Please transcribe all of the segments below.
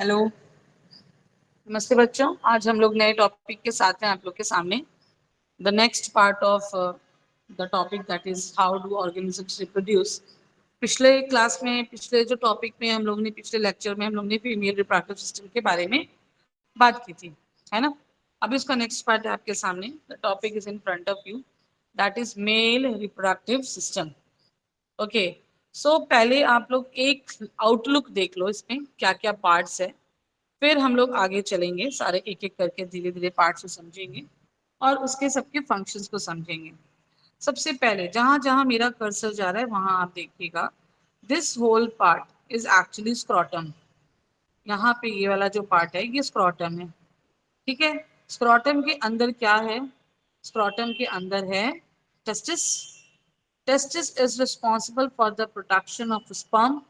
Hello. नमस्ते बच्चों, आज हम लोग नए टॉपिक के साथ हैं आप लोग के सामने। The next part of the topic that is how do organisms reproduce. पिछले क्लास में, पिछले जो टॉपिक में हम लोग ने, पिछले लेक्चर में हम लोग ने फीमेल रिप्रोडक्टिव सिस्टम के बारे में बात की थी, है ना। अभी उसका नेक्स्ट पार्ट है आपके सामने। The topic is in front of you, that is male reproductive system. Okay, so पहले आप लोग एक आउटलुक देख लो, इसमें क्या क्या पार्ट्स है। फिर हम लोग आगे चलेंगे, सारे एक एक करके धीरे धीरे पार्ट को समझेंगे और उसके सबके फंक्शंस को समझेंगे। सबसे पहले जहां जहां मेरा कर्सर जा रहा है वहां आप देखिएगा, this whole part is actually scrotum. यहाँ पे ये वाला जो पार्ट है ये स्क्रॉटम है, ठीक है। स्क्रॉटम के अंदर क्या है? स्क्रॉटम के अंदर है testis. Testis is responsible for the production of sperm.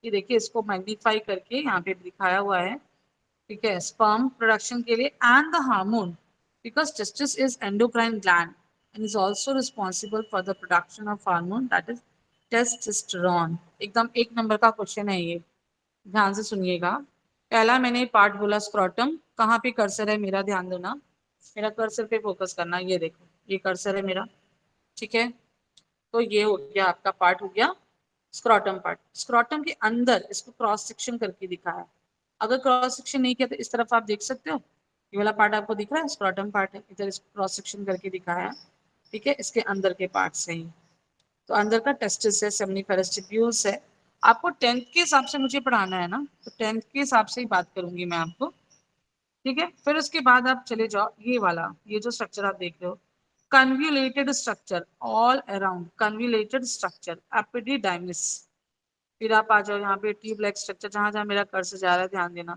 ये देखिए, इसको मैग्नीफाई करके यहाँ पे दिखाया हुआ है, ठीक है, स्पर्म प्रोडक्शन के लिए and the hormone, because testis is endocrine gland and is also responsible for the production of hormone that is testosterone. एकदम एक नंबर का क्वेश्चन है ये, ध्यान से सुनिएगा। पहला मैंने पार्ट बोला स्क्रॉटम, कहाँ पे कर्सर है मेरा, ध्यान देना, मेरा कर्सर पे फोकस करना। ये देखो, ये कर्सर है मेरा, ठीक है। तो ये हो गया आपका पार्ट, हो गया स्क्रॉटम पार्ट। स्क्रॉटम के अंदर इसको क्रॉस सेक्शन करके दिखाया। अगर क्रॉस सेक्शन नहीं किया तो इस तरफ आप देख सकते हो, ये वाला पार्ट आपको दिख रहा है, स्क्रॉटम पार्ट है, इधर इसको क्रॉस सेक्शन करके दिखाया है, ठीक है। इसके अंदर के पार्ट से ही तो अंदर का टेस्टिस है, सेमिनिफेरस ट्यूब्यूल्स है। आपको टेंथ के हिसाब से मुझे पढ़ाना है ना, तो टेंथ के हिसाब से ही बात करूंगी मैं आपको, ठीक है। फिर उसके बाद आप चले जाओ, ये वाला, ये जो स्ट्रक्चर आप देख रहे हो, convoluted structure, all around convoluted structure, epididymis. फिर आप आ जाओ यहाँ पे ट्यूब लाइक स्ट्रक्चर, जहां जहां मेरा कर्सर जा रहा है ध्यान देना,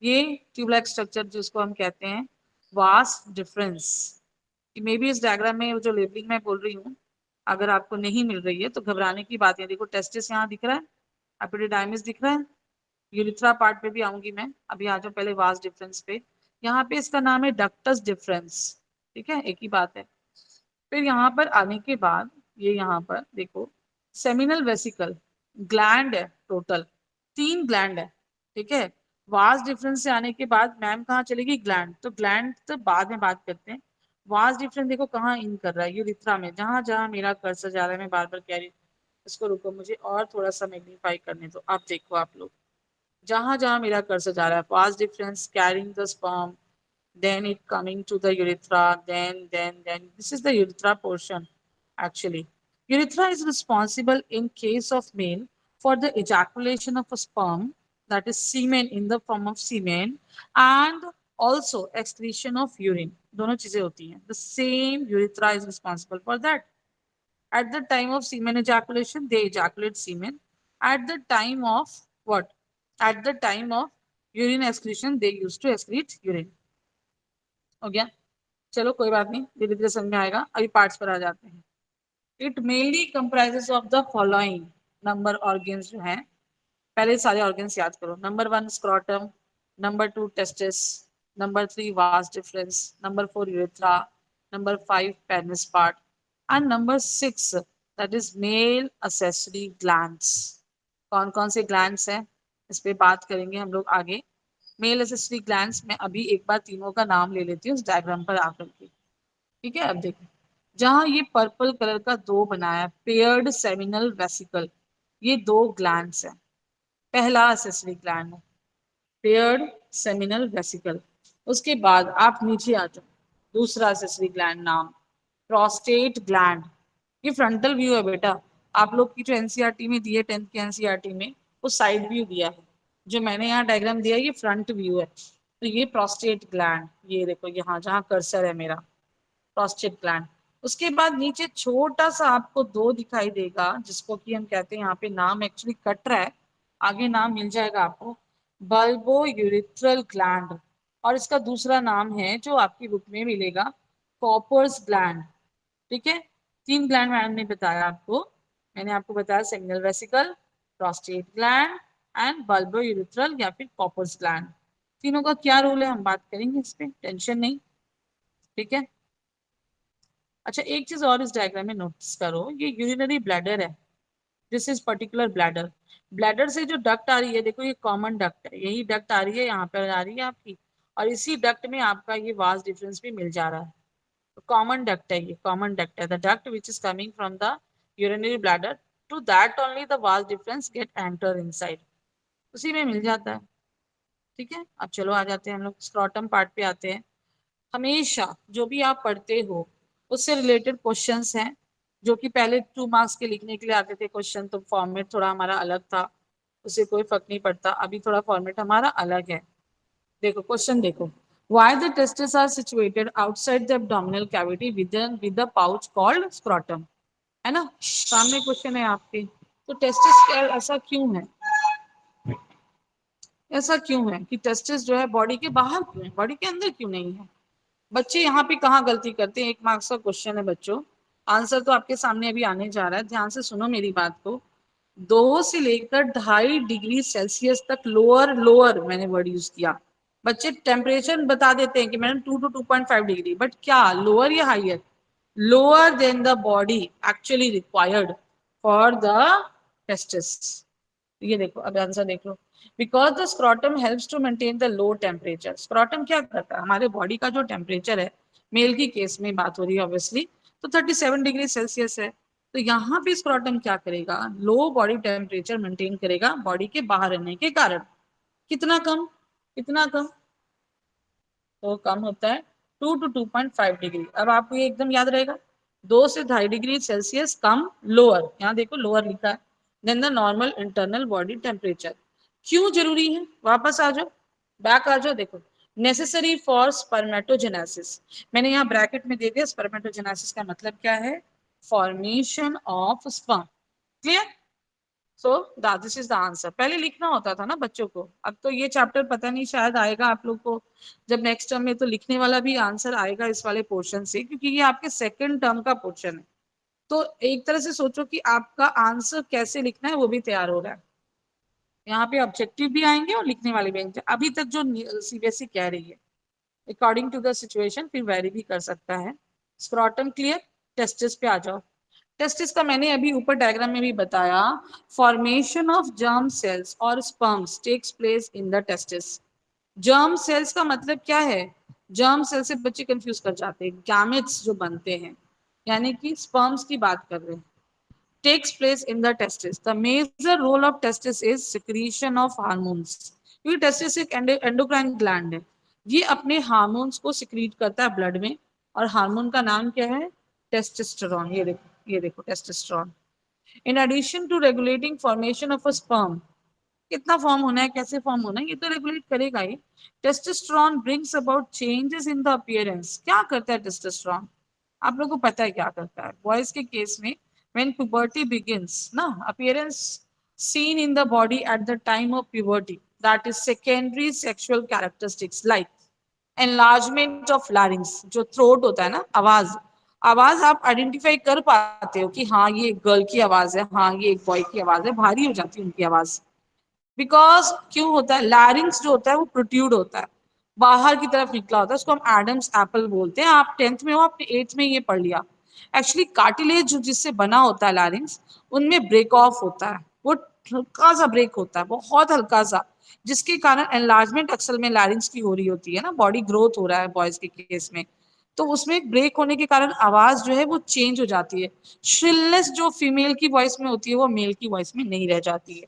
ये ट्यूब लाइक स्ट्रक्चर जिसको हम कहते हैं वास डिफरेंस। मे बी इस डायग्राम में जो लेबलिंग मैं बोल रही हूँ अगर आपको नहीं मिल रही है तो घबराने की बात है। देखो, टेस्टिस यहाँ दिख रहा है, एपिडिडाइमिस दिख रहा है, यूरिथ्रा पार्ट पे भी आऊंगी मैं, अभी आ जाओ पहले वास डिफरेंस पे। यहाँ पे इसका नाम है डक्टस डिफरेंस, ठीक है, एक ही बात है। फिर यहाँ पर आने के बाद ये यहाँ पर देखो, सेमिनल वेसिकल, ग्लैंड है, टोटल 3 ग्लैंड है, ठीक है। वास डिफरेंस से आने के बाद मैम कहाँ चलेगी, ग्लैंड। तो ग्लैंड तो बाद में बात करते हैं। वास डिफरेंस देखो कहाँ इन कर रहा है, यूरिथ्रा में, जहां जहां मेरा कर्सर जा रहा है। मैं बार बार कह रही हूँ, इसको रुको, मुझे और थोड़ा सा मैग्नीफाई करने दो। आप देखो, आप लोग जहां जहां मेरा कर्सर जा रहा है, vas deferens carrying the sperm, then it coming to the urethra, then this is the urethra portion. Actually, urethra is responsible in case of male for the ejaculation of a sperm, that is semen in the form of semen, and also excretion of urine. दोनों चीजें होती हैं, the same urethra is responsible for that. At the time of semen ejaculation they ejaculate semen, at the time of what, at the time of urine excretion they used to excrete urine. हो गया, चलो कोई बात नहीं, धीरे धीरे समझ में आएगा। अभी पार्ट्स पर आ जाते हैं। It mainly comprises of the following number organs जो हैं, पहले सारे ऑर्गन्स याद करो। Number 1 scrotum, number 2 testis, number 3 vas deferens, number 4 urethra, number 5 penis part and number 6 that is mail accessory glands. कौन कौन से ग्लैंड्स हैं इस पे बात करेंगे हम लोग आगे। मेल एसेसरी ग्लैंड्स में अभी एक बार तीनों का नाम ले लेती हूँ उस डायग्राम पर आकर के, ठीक है। अब देखो, जहां ये पर्पल कलर का दो बनाया, पेयर्ड सेमिनल वेसिकल, ये 2 ग्लैंड्स हैं। पहला एसेसरी ग्लैंड है, पेयर्ड सेमिनल वेसिकल। उसके बाद आप नीचे आ जाओ, दूसरा एसेसरी ग्लैंड नाम प्रोस्टेट ग्लैंड। ये फ्रंटल व्यू है बेटा, आप लोग की जो एनसीईआरटी में दी है, 10th के एनसीईआरटी में, वो साइड व्यू दिया है। जो मैंने यहाँ डायग्राम दिया है ये फ्रंट व्यू है। तो ये प्रोस्टेट ग्लैंड, ये देखो यहाँ जहाँ कर्सर है मेरा, प्रोस्टेट ग्लैंड। उसके बाद नीचे छोटा सा आपको दो दिखाई देगा, जिसको कि हम कहते हैं, यहाँ पे नाम एक्चुअली कट रहा है, आगे नाम मिल जाएगा आपको, बल्बो यूरिथ्रल ग्लैंड। और इसका दूसरा नाम है जो आपकी बुक में मिलेगा, कॉपर्स ग्लैंड, ठीक है। 3 ग्लैंड मैंने बताया आपको, मैंने आपको बताया seminal vesicle, prostate gland and bulbo urethral या फिर कॉपर्स ग्लैंड। तीनों का क्या रोल है हम बात करेंगे, इस पे टेंशन नहीं, ठीक है। अच्छा, एक चीज और इस डायग्राम में नोटिस करो, ये यूरिनरी ब्लैडर है, this is particular bladder. Bladder से जो डक्ट आ रही है, देखो ये कॉमन डक्ट है, यही डक्ट आ रही है, यहाँ पर आ रही है आपकी, और इसी डक्ट में आपका ये वास डिफरेंस भी मिल जा रहा है। कॉमन डक्ट है, ये कॉमन डक्ट है, the duct which is coming from the urinary bladder, to that only the vas deferens get enter inside, उसी में मिल जाता है। ठीक है, अब चलो आ जाते हैं हम लोग स्क्रॉटम पार्ट पे आते हैं। हमेशा जो भी आप पढ़ते हो उससे रिलेटेड क्वेश्चंस हैं, जो कि पहले 2 मार्क्स के लिखने के लिए आते थे क्वेश्चन, तो फॉर्मेट थोड़ा हमारा अलग था, उससे कोई फर्क नहीं पड़ता, अभी थोड़ा फॉर्मेट हमारा अलग है। देखो क्वेश्चन देखो, why the testes are situated outside the abdominal cavity with the pouch called scrotum, है ना, सामने क्वेश्चन है आपके। तो टेस्टिस ऐसा क्यों है, ऐसा क्यों है कि टेस्टिस जो है बॉडी के बाहर क्यों है, बॉडी के अंदर क्यों नहीं है। बच्चे यहाँ पे कहाँ गलती करते हैं, 1 मार्क्स का क्वेश्चन है बच्चों, आंसर तो आपके सामने अभी आने जा रहा है, ध्यान से सुनो मेरी बात को। 2 से लेकर 2.5 डिग्री सेल्सियस तक लोअर, लोअर मैंने वर्ड यूज किया। बच्चे टेम्परेचर बता देते हैं कि मैडम 2 to 2.5 डिग्री, बट क्या लोअर या higher, lower than the body actually required for the testis. ये देखो अब आंसर देख लो, because the scrotum helps to maintain the low temperature. Scrotum क्या करता है, हमारे बॉडी का जो टेम्परेचर है, मेल की केस में बात हो रही है ऑब्वियसली, तो 37 डिग्री सेल्सियस है। तो यहाँ पे स्क्रॉटम क्या करेगा, लो बॉडी टेम्परेचर मेंटेन करेगा बॉडी के बाहर रहने के कारण। कितना कम, कितना कम, तो कम होता है 2 to 2.5 डिग्री। अब आपको ये एकदम याद रहेगा, 2 से 2.5 डिग्री सेल्सियस कम, लोअर, यहाँ देखो लोअर लिखा है, then the normal internal body temperature. क्यों जरूरी है, वापस आ जाओ, बैक आ जाओ, देखो नेसेसरी फॉर स्पर्मेटोजेनेसिस, मैंने यहाँ ब्रैकेट में दे दिया, स्पर्मेटोजेनेसिस का मतलब क्या है, formation of sperm. Clear, so this is the answer. पहले लिखना होता था ना बच्चों को, अब तो ये चैप्टर पता नहीं शायद आएगा आप लोग को जब नेक्स्ट टर्म में, तो लिखने वाला भी आंसर आएगा इस वाले पोर्शन से, क्योंकि ये आपके सेकंड टर्म का पोर्शन है। तो एक तरह से सोचो कि आपका आंसर कैसे लिखना है वो भी तैयार हो रहा है, यहाँ पे ऑब्जेक्टिव भी आएंगे और लिखने वाले भी आएंगे। अभी तक जो सीबीएसई कह रही है अकॉर्डिंग टू द सिचुएशन फिर वेरी भी कर सकता है। स्क्रॉटम क्लियर, टेस्टिस पे आ जाओ। टेस्टिस का मैंने अभी ऊपर डायग्राम में भी बताया, फॉर्मेशन ऑफ जर्म सेल्स और sperms takes place in the testis. Germ cells का मतलब क्या है, जर्म सेल से बच्चे कंफ्यूज कर जाते हैं, गैमेट्स जो बनते हैं, यानी कि स्पर्म्स की बात कर रहे हैं, takes place in the testis. The major role of testis is secretion of hormones. क्योंकि टेस्टिस एक एंडोक्राइन ग्लैंड है, ये अपने हार्मोन्स को सिक्रीट करता है ब्लड में, और हार्मोन का नाम क्या है, टेस्टोस्टेरोन। ये देखो, ये देखो testosterone. In addition to regulating formation of a sperm, कितना फॉर्म होना है, कैसे फॉर्म होना है, ये तो रेगुलेट करेगा ही। Testosterone brings about changes in the appearance. क्या करता है टेस्टोस्टेरोन, आप लोगों को पता है क्या करता है, बॉयज के केस में when puberty begins na appearance seen in the body at the time of puberty, that is secondary sexual characteristics like enlargement of larynx, जो थ्रोट होता है ना, आवाज, आवाज आप आइडेंटिफाई कर पाते हो कि हाँ ये एक गर्ल की आवाज है, हाँ ये एक बॉय की आवाज है, भारी हो जाती है उनकी आवाज। बिकॉज क्यों होता है, लैरिंग्स जो होता है वो प्रोट्यूड होता है, बाहर की तरफ निकला होता है, उसको हम एडम्स एप्पल बोलते हैं। आप 10th में हो, आपने 8th में ये पढ़ लिया। एक्चुअली कार्टिलेज जो जिससे बना होता है लैरिंग्स, उनमें ब्रेक ऑफ होता है, वो हल्का सा ब्रेक होता है, बहुत हल्का सा, जिसके कारण एनलार्जमेंट अक्सर में लैरिंग्स की हो रही होती है ना, बॉडी ग्रोथ हो रहा है बॉयज के केस में, तो उसमें ब्रेक होने के कारण आवाज जो है वो चेंज हो जाती है। श्रिलनेस जो फीमेल की वॉइस में होती है वो मेल की वॉइस में नहीं रह जाती है।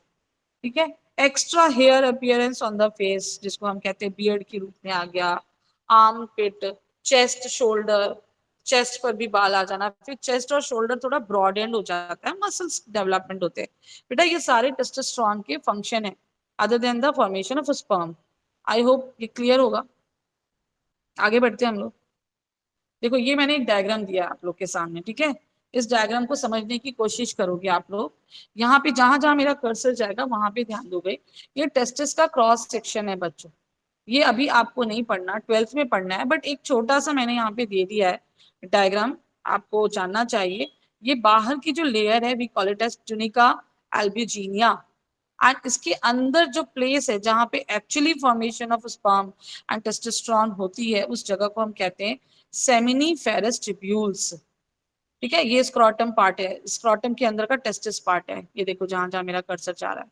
ठीक है, extra hair appearance on the face, जिसको हम कहते हैं बियर्ड के रूप में आ गया, आर्म पिट, चेस्ट शोल्डर, चेस्ट पर भी बाल आ जाना, फिर चेस्ट और शोल्डर थोड़ा ब्रॉड एंड हो जाता है, मसल्स डेवलपमेंट होते हैं। बेटा ये सारे टेस्टोस्टेरोन के फंक्शन है, other than the formation of sperm. I hope ये क्लियर होगा, आगे बढ़ते हैं हम लोग। देखो ये मैंने एक डायग्राम दिया आप लोग के सामने, ठीक है, इस डायग्राम को समझने की कोशिश करोगे आप लोग। यहाँ पे जहां जहां मेरा कर्सर जाएगा वहां पे ध्यान दोगे। ये टेस्टिस का क्रॉस सेक्शन है बच्चों, ये अभी आपको नहीं पढ़ना, 12th में पढ़ना है, बट एक छोटा सा मैंने यहाँ पे दे दिया है डायग्राम, आपको जानना चाहिए। ये बाहर की जो लेयर है we call it as tunica albuginea, and इसके अंदर जो प्लेस है जहाँ पे actually formation of sperm and testosterone होती है, उस जगह को हम कहते हैं सेमिनीफेरस ट्यूब्यूल्स। ठीक है, ये स्क्रोटम पार्ट है, स्क्रोटम के अंदर का टेस्टिस पार्ट है, ये देखो जहां जहां मेरा कर्सर जा रहा है।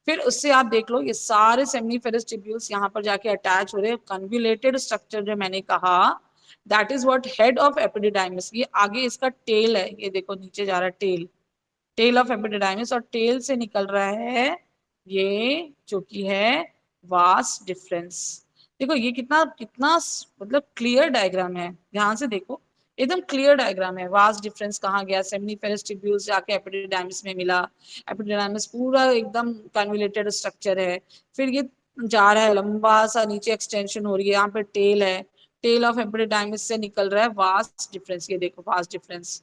फिर उससे आप देख लो ये सारे सेमिनिफेरस ट्यूब्यूल्स यहाँ पर जाके अटैच हो रहे हैं, कन्व्यूलेटेड स्ट्रक्चर जो मैंने कहा, that is what head of epididymis. ये आगे इसका टेल है, ये देखो नीचे जा रहा है टेल, टेल ऑफ एपिडिडाइमिस, और टेल से निकल रहा है ये जो कि है वास डिफरेंस। देखो ये कितना कितना मतलब क्लियर डायग्राम है, ध्यान से देखो, एकदम क्लियर डायग्राम है। वास डिफरेंस कहाँ गया, सेमिनिफेरस ट्यूब्यूल्स जाके एपिडिडाइमिस में मिला, एपिडिडाइमिस पूरा एकदम कन्वोल्यूटेड स्ट्रक्चर है, फिर ये जा रहा है लंबा सा नीचे एक्सटेंशन हो रही है, यहाँ पे टेल है, टेल ऑफ एपिडिडाइमिस से निकल रहा है वास डिफरेंस। ये देखो वास डिफरेंस,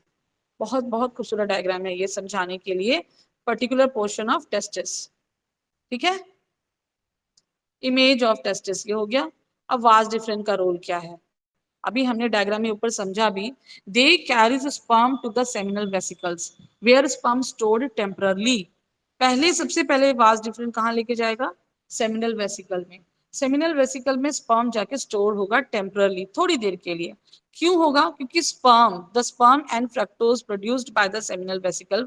बहुत बहुत खूबसूरत डायग्राम है ये समझाने के लिए पर्टिकुलर पोर्शन ऑफ टेस्टिस। ठीक है, इमेज ऑफ टेस्टिस ये हो गया। अब वास डिफरेंस का रोल क्या है, अभी हमने डायग्राम में ऊपर समझा भी। They carries sperm to the seminal vesicles where sperm stored temporarily. पहले सबसे पहले वास डिफरेंस कहाँ लेके जाएगा, सेमिनल वेसिकल में। सेमिनल वेसिकल में स्पर्म जाके स्टोर होगा टेम्पररली, थोड़ी देर के लिए। क्यों होगा, क्योंकि sperm and fructose produced by the seminal vesicle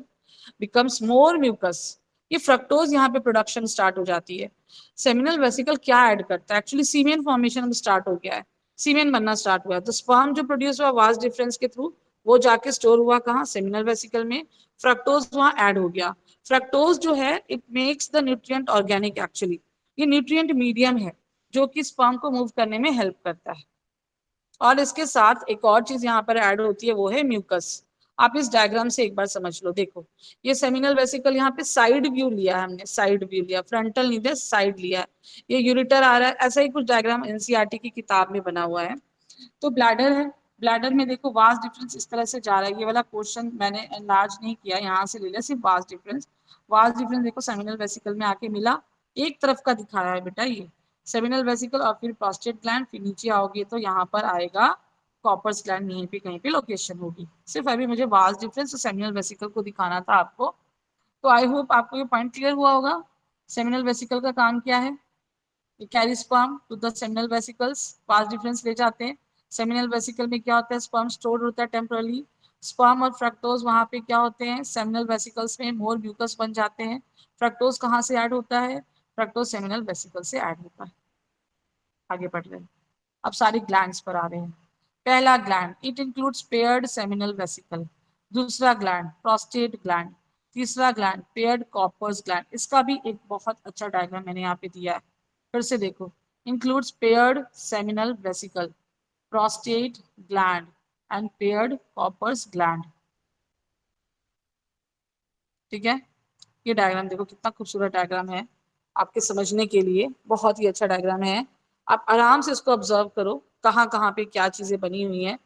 becomes more mucus. ये फ्रक्टोज यहाँ पे प्रोडक्शन स्टार्ट हो जाती है। सेमिनल वेसिकल क्या ऐड करता है, एक्चुअली सीमेन फॉर्मेशन अब स्टार्ट हो गया है, सीमेन बनना स्टार्ट हुआ है, तो स्पर्म जो प्रोड्यूस हुआ वास डिफरेंस के थ्रू, वो जाके स्टोर हुआ कहाँ, सेमिनल वेसिकल में। फ्रक्टोज वहां ऐड हो गया। फ्रक्टोज जो है it makes the nutrient organic actually, ये न्यूट्रिएंट मीडियम है जो कि स्पर्म को मूव करने में हेल्प करता है। और इसके साथ एक और चीज यहाँ पर ऐड होती है, वो है म्यूकस। आप इस डायग्राम से एक बार समझ लो, देखो ये सेमिनल वेसिकल, यहाँ पे साइड व्यू लिया है हमने, साइड व्यू लिया, फ्रंटल नहीं दिया, साइड लिया है। ये यूरिटर आ रहा है, ऐसा ही कुछ डायग्राम एनसीईआरटी की किताब में बना हुआ है। तो ब्लैडर है, ब्लैडर में देखो वास डिफरेंस इस तरह से जा रहा है, ये वाला क्वेश्चन मैंने एनलार्ज नहीं किया, यहाँ से ले लिया सिर्फ वास डिफरेंस। वास डिफरेंस देखो सेमिनल वेसिकल में आके मिला, एक तरफ का दिखाया है बेटा ये सेमिनल वेसिकल, और फिर प्रोस्टेट ग्लैंड, फिर नीचे आओगे तो यहाँ पर आएगा कॉपर्स ग्लैंड, यहीं पे कहीं पे लोकेशन होगी। सिर्फ अभी मुझे वास डिफरेंस और सेमिनल वेसिकल को दिखाना था आपको। तो आई होप आपको ये पॉइंट क्लियर हुआ होगा। सेमिनल वेसिकल का काम क्या है, carry sperm to the seminal vesicles, vas deferens ले जाते हैं। सेमिनल वेसिकल में क्या होता है, स्पर्म स्टोर होता है टेम्परली। स्पर्म और फ्रक्टोज वहां पे क्या होते हैं, सेमिनल वेसिकल्स में मोर म्यूकस बन जाते हैं। फ्रक्टोज कहाँ से ऐड होता है, फ्रक्टोज सेमिनल वेसिकल से ऐड होता है। आगे बढ़ रहे हैं, अब सारे ग्लैंड्स पर आ रहे हैं। पहला gland, it includes paired seminal vesicle. दूसरा ग्लैंड प्रोस्टेट ग्लैंड। तीसरा ग्लैंड पेयर्ड कॉपर्स ग्लैंड। इसका भी एक बहुत अच्छा डायग्राम मैंने यहाँ पे दिया है, फिर से देखो। Includes paired seminal vesicle, prostate gland and paired Cowper's gland. ठीक है, ये डायग्राम देखो कितना खूबसूरत डायग्राम है, आपके समझने के लिए बहुत ही अच्छा डायग्राम है। आप आराम से इसको ऑब्जर्व करो, कहाँ कहाँ पे क्या चीजें बनी हुई हैं।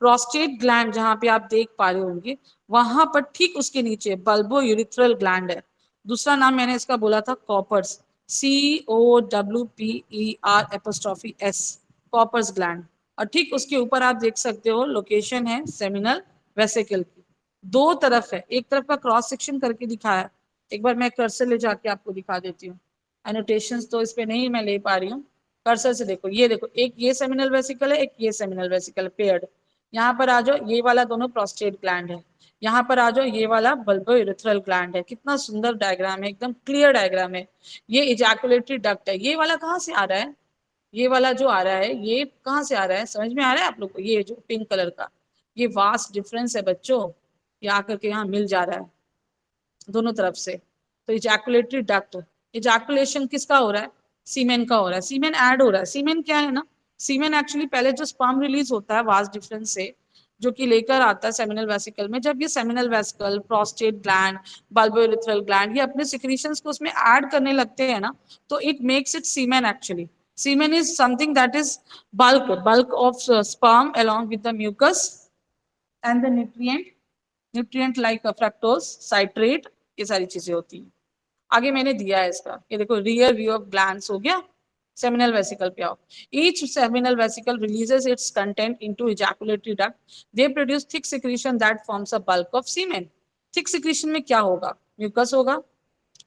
प्रोस्टेट ग्लैंड जहां पे आप देख पा रहे होंगे, वहां पर ठीक उसके नीचे बल्बो यूरिथ्रल ग्लैंड है। दूसरा नाम मैंने इसका बोला था Cowper's, COWPER apostrophe S, Cowper's gland. और ठीक उसके ऊपर आप देख सकते हो लोकेशन है सेमिनल वेसिकल की। दो तरफ है, एक तरफ का क्रॉस सेक्शन करके दिखाया, एक बार मैं कर्सर ले जाके आपको दिखा देती हूँ। एनोटेशंस तो इस पे नहीं मैं ले पा रही हूँ, कर्सर से देखो, ये देखो एक ये सेमिनल वेसिकल है, एक ये सेमिनल वेसिकल पेयर्ड। यहाँ पर आ जाओ, ये वाला दोनों प्रोस्टेट ग्लैंड है। यहाँ पर आ जाओ, ये वाला बल्बो यूरिथ्रल ग्लैंड है। कितना सुंदर डायग्राम है, एकदम क्लियर डायग्राम है। ये इजैकुलेटरी डक्ट है, ये वाला कहाँ से आ रहा है, ये वाला जो आ रहा है ये कहाँ से आ रहा है, समझ में आ रहा है आप लोग को, ये जो पिंक कलर का, ये वास्ट डिफरेंस है बच्चों, ये आकर के यहाँ मिल जा रहा है दोनों तरफ से। तो इजैकुलेटरी डक्ट, इजैकुलेशन किसका हो रहा है, सीमेन का हो रहा है, सीमेन ऐड हो रहा है। सीमेन क्या है ना, सीमेन एक्चुअली पहले जो स्पर्म रिलीज होता है वास्ट डिफरेंस से, जो कि लेकर आता है सेमिनल वेसिकल में, जब ये seminal vesicle, prostate gland, bulbourethral gland ये अपने सिक्रीशंस को उसमें ऐड करने लगते हैं ना, तो it makes it semen actually. Semen is something that is bulk of sperm along with the mucus and the nutrient like fructose, citrate, ये सारी चीजें होती हैं। आगे मैंने दिया है इसका, ये देखो रियर व्यू ऑफ ग्लैंड्स हो गया। सेमिनल वेसिकल पे आओ, each seminal vesicle releases its content into ejaculatory duct, they produce thick secretion that forms a bulk of semen. Thick secretion में क्या होगा, म्यूकस होगा,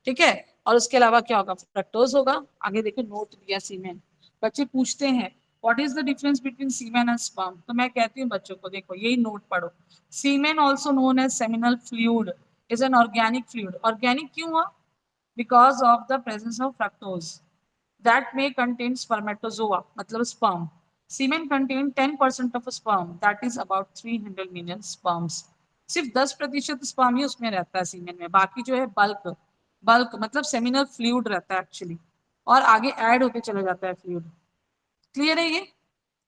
ठीक है, और उसके अलावा क्या होगा, फ्रक्टोज होगा। आगे देखो नोट दिया सीमेन, बच्चे पूछते हैं what is the difference between semen and sperm? तो मैं कहती हूँ बच्चों को, देखो यही नोट पढ़ो। Semen also known as seminal fluid is an organic fluid. Organic क्यों हुआ? Because of the presence of fructose that may contain spermatozoa, मतलब sperm. Semen contain 10% of sperm, that is about 300 million sperms. सिर्फ 10% sperm ही उसमें रहता है सीमेन में, बाकी जो है बल्क, बल्क मतलब सेमिनल फ्लूइड रहता है एक्चुअली, और आगे ऐड होते चला जाता है फ्लूइड। क्लियर है ये?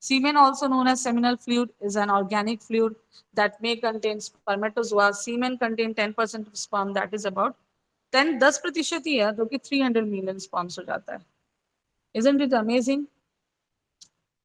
Semen, also known as seminal fluid, is an organic fluid that may contain spermatozoa. Semen contain 10% of sperm, that is about 10% ही है, जो कि 300 मिलियन स्पर्म्स हो जाता है। Isn't it amazing?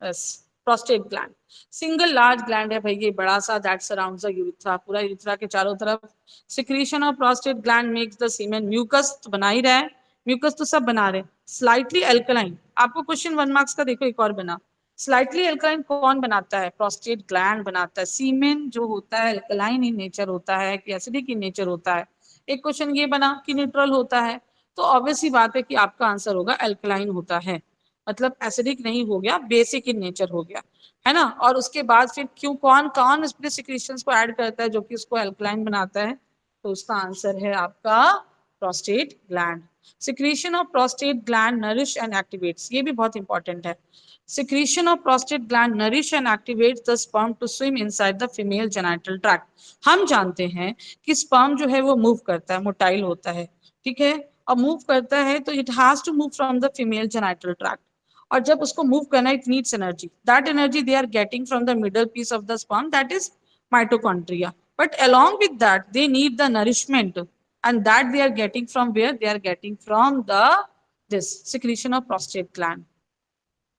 Yes. Prostate gland single large gland है भाई, ये बड़ा सा, दैट सराउंड्स द यूरेथ्रा, पूरा यूरेथ्रा के चारों तरफ। Secretion of prostate gland makes the semen, mucus तो बना ही रहा है, म्यूकस तो सब बना रहे हैं। स्लाइटली एल्कलाइन, आपको क्वेश्चन 1 मार्क्स का देखो एक और बना। स्लाइटली एल्कलाइन कौन बनाता है? प्रोस्टेट ग्लैंड बनाता है। सीमेन जो होता है एल्कलाइन इन नेचर होता है कि एसिडिक इन नेचर होता है? एक क्वेश्चन ये बना कि न्यूट्रल होता है, तो ऑब्वियस ही बात है कि आपका आंसर होगा एल्कलाइन होता है, मतलब एसिडिक नहीं हो गया, बेसिक इन नेचर हो गया, है ना। और उसके बाद फिर क्यों, कौन कौन इसमें सिक्रीशंस को ऐड करता है जो कि उसको एल्कलाइन बनाता है? तो उसका आंसर है आपका prostate gland. Secretion of prostate gland nourish and activates, ये भी बहुत इंपॉर्टेंट है। Secretion of prostate gland nourish and activates the sperm to swim inside the female genital tract. हम जानते हैं कि स्पर्म जो है वो मूव करता है, मोटाइल होता है, ठीक है, और मूव करता है तो it has to move from the female genital tract, और जब उसको मूव करना it needs energy, that energy they are getting from the middle piece of the sperm, that is mitochondria, but along with that they need the nourishment, and that they are getting from where? They are getting from the this secretion of prostate gland.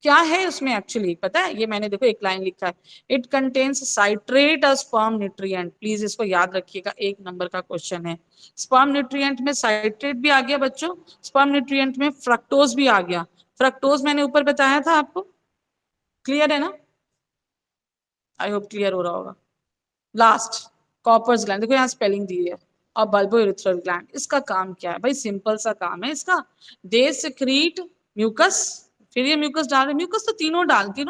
क्या है उसमें actually पता है? ये मैंने देखो एक line लिखा है, it contains citrate of sperm nutrient. Please इसको याद रखिएगा, 1 नंबर का क्वेश्चन है। स्पर्म न्यूट्रिएंट में साइट्रेट भी आ गया बच्चों, स्पर्म न्यूट्रिएंट में फ्रक्टोज भी आ गया। फ्रक्टोज मैंने ऊपर बताया था आपको, क्लियर है ना? आई होप क्लियर हो रहा होगा। लास्ट कॉपर्स ग्लैंड, देखो यहाँ स्पेलिंग दी है, और बल्बोइरेथ्रल ग्लैंड, इसका काम क्या है भाई? सिंपल सा काम है इसका, दे सिक्रीट म्यूकस। फिर ये म्यूकस डाल रहे, म्यूकस तो तीनों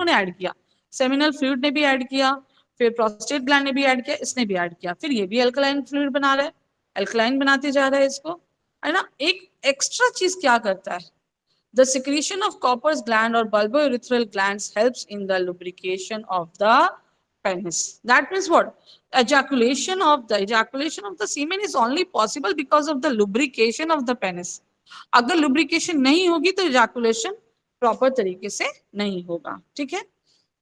ने ऐड किया, सेमिनल फ्लूइड ने भी ऐड किया, फिर प्रोस्टेट ग्लैंड ने भी ऐड किया, इसने भी ऐड किया, फिर ये भी अल्कलाइन फ्लूइड बना रहा है, अल्कलाइन बनाते जा रहा है इसको, है ना। एक एक्स्ट्रा चीज क्या करता है? The secretion of Copper's gland or bulbourethral glands helps in the lubrication of the penis. That means what? Ejaculation of the semen is only possible because of the lubrication of the penis. अगर lubrication नहीं होगी तो ejaculation proper तरीके से नहीं होगा, ठीक है।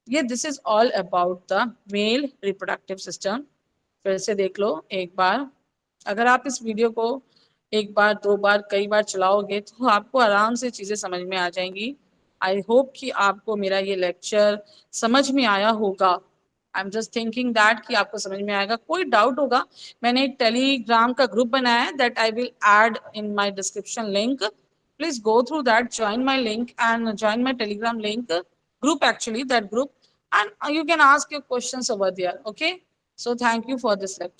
ये this is all about the male reproductive system. फिर से देख लो एक बार, अगर आप इस वीडियो को 1 बार 2 बार कई बार चलाओगे तो आपको आराम से चीजें समझ में आ जाएंगी। आई होप कि आपको मेरा ये लेक्चर समझ में आया होगा। I am just thinking that कि आपको समझ में आएगा। कोई डाउट होगा, मैंने एक टेलीग्राम का ग्रुप बनाया है, that I will add in my description link. Please go through that, join my link and join my Telegram link group, actually that group, and you can ask your questions over there, okay? So thank you for this lecture.